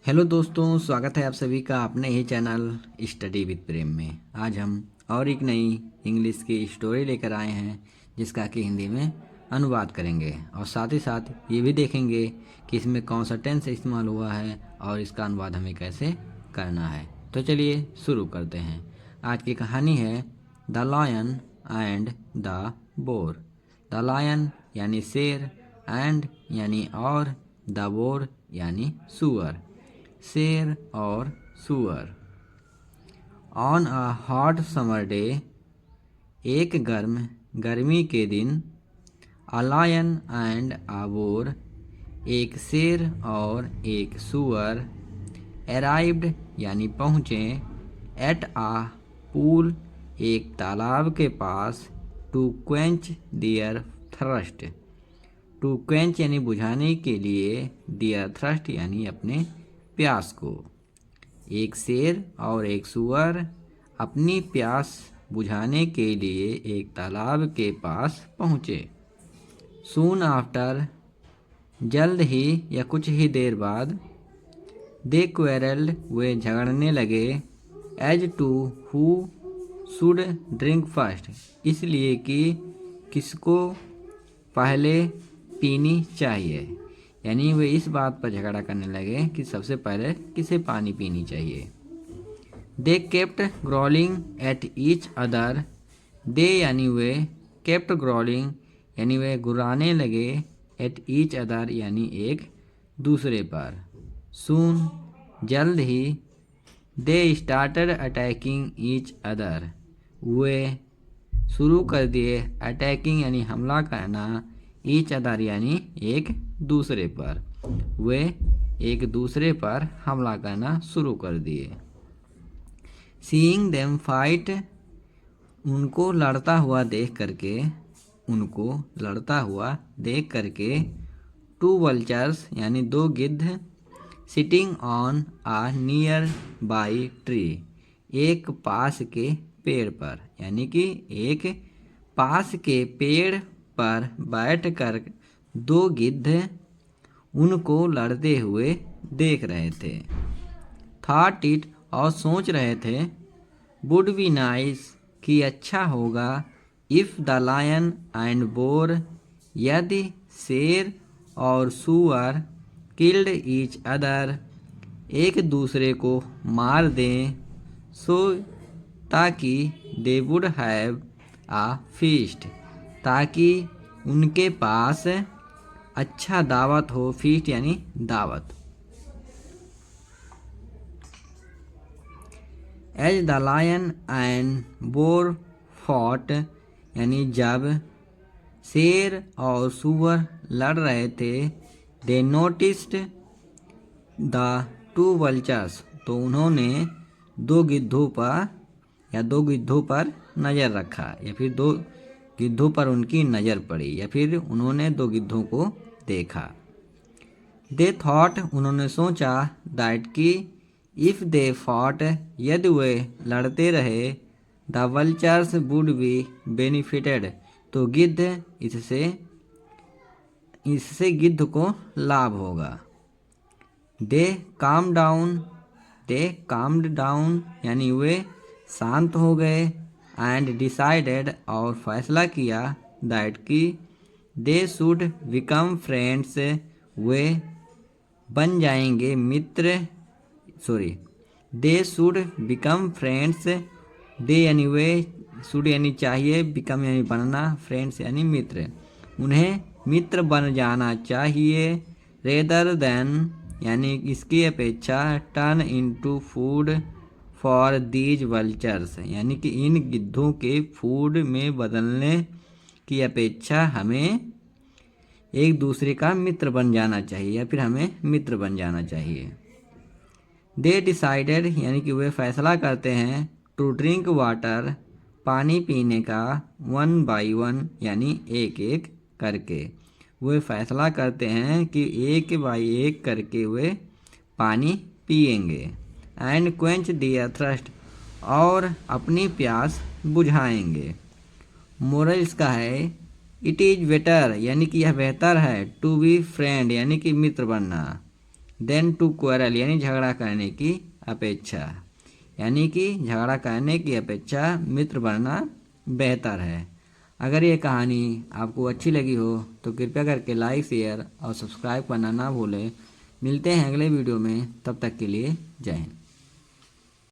Hello दोस्तों, स्वागत है आप सभी का अपने ही चैनल स्टडी विद प्रेम में। आज हम और एक नई इंग्लिश की स्टोरी लेकर आए हैं जिसका कि हिंदी में अनुवाद करेंगे और साथ ही साथ ये भी देखेंगे कि इसमें कौन सा टेंस इस्तेमाल हुआ है और इसका अनुवाद हमें कैसे करना है। तो चलिए शुरू करते हैं। आज की कहानी है the lion and the boar. The lion यानी शेर, एंड यानी और, द बोर यानी सुअर। शेर और सुअर। On a hot summer day, एक गर्मी के दिन, a lion and a boar, एक शेर और एक सुअर, अराइव्ड यानी पहुँचे, एट आ पूल, एक तालाब के पास, to quench their thirst. To quench यानी बुझाने के लिए, दियर थ्रस्ट यानी अपने प्यास को। एक शेर और एक सुअर अपनी प्यास बुझाने के लिए एक तालाब के पास पहुँचे। सून आफ्टर, जल्द ही या कुछ ही देर बाद, दे क्वेरल्ड, वे झगड़ने लगे, as to who should drink first, इसलिए कि किसको पहले पीनी चाहिए। यानी वे इस बात पर झगड़ा करने लगे कि सबसे पहले किसे पानी पीनी चाहिए। They kept growling at each other, they यानी वे, केप्ट ग्रॉलिंग यानी वे गुर्राने लगे, एट ईच अदर यानी एक दूसरे पर। सून जल्द ही, they started attacking each other, वे शुरू कर दिए, अटैकिंग यानी हमला करना, ईच अदर यानी एक दूसरे पर, वे एक दूसरे पर हमला करना शुरू कर दिए। सीइंग देम फाइट, उनको लड़ता हुआ देख करके, टू वल्चर्स यानी दो गिद्ध, sitting on a nearby tree, एक पास के पेड़ पर, यानी कि एक पास के पेड़ पर बैठकर दो गिद्ध उनको लड़ते हुए देख रहे थे। थॉट इट, और सोच रहे थे, वुड बी नाइस, कि अच्छा होगा, if the lion and boar, यदि शेर और सुअर, किल्ड ईच अदर, एक दूसरे को मार दें, सो ताकि, they would have a feast, ताकि उनके पास अच्छा दावत हो। फीस्ट यानी दावत। As the lion and boar fought, यानी जब शेर और सुअर लड़ रहे थे, they noticed the two vultures, तो उन्होंने दो गिद्धों पर नज़र रखा, या फिर दो गिद्धों पर उनकी नज़र पड़ी, या फिर उन्होंने दो गिद्धों को देखा। दे थॉट, उन्होंने सोचा, दैट कि, इफ़ दे फॉट, यदि वे लड़ते रहे, the vultures would be benefited, तो इससे गिद्ध को लाभ होगा। दे काम्ड डाउन, यानी वे शांत हो गए, एंड डिसाइडेड, और फैसला किया, दैट कि, दे शुड बिकम फ्रेंड्स, वे बन जाएंगे मित्र, दे शुड बिकम फ्रेंड्स, दे यानी वे, शुड यानी चाहिए, बिकम यानी बनना, फ्रेंड्स यानी मित्र, उन्हें मित्र बन जाना चाहिए, रेदर देन यानी इसकी अपेक्षा, turn into food for these vultures, यानी कि इन गिद्धों के फूड में बदलने की अपेक्षा हमें एक दूसरे का मित्र बन जाना चाहिए, या फिर हमें मित्र बन जाना चाहिए। दे डिसाइडेड, यानी कि वे फैसला करते हैं, टू ड्रिंक वाटर, पानी पीने का, वन बाई वन यानी एक एक करके, वे फैसला करते हैं कि एक बाई एक करके वे पानी पिएंगे। एंड क्वेंच दियर थ्रस्ट, और अपनी प्यास बुझाएंगे। मोरल इसका है, इट इज़ बेटर, यानी कि यह बेहतर है, टू बी फ्रेंड यानी कि मित्र बनना, देन टू क्वारल यानी झगड़ा करने की अपेक्षा, यानी कि झगड़ा करने की अपेक्षा मित्र बनना बेहतर है। अगर ये कहानी आपको अच्छी लगी हो तो कृपया करके लाइक, शेयर और सब्सक्राइब करना ना भूलें। मिलते हैं अगले वीडियो में, तब तक के लिए जय हिंद।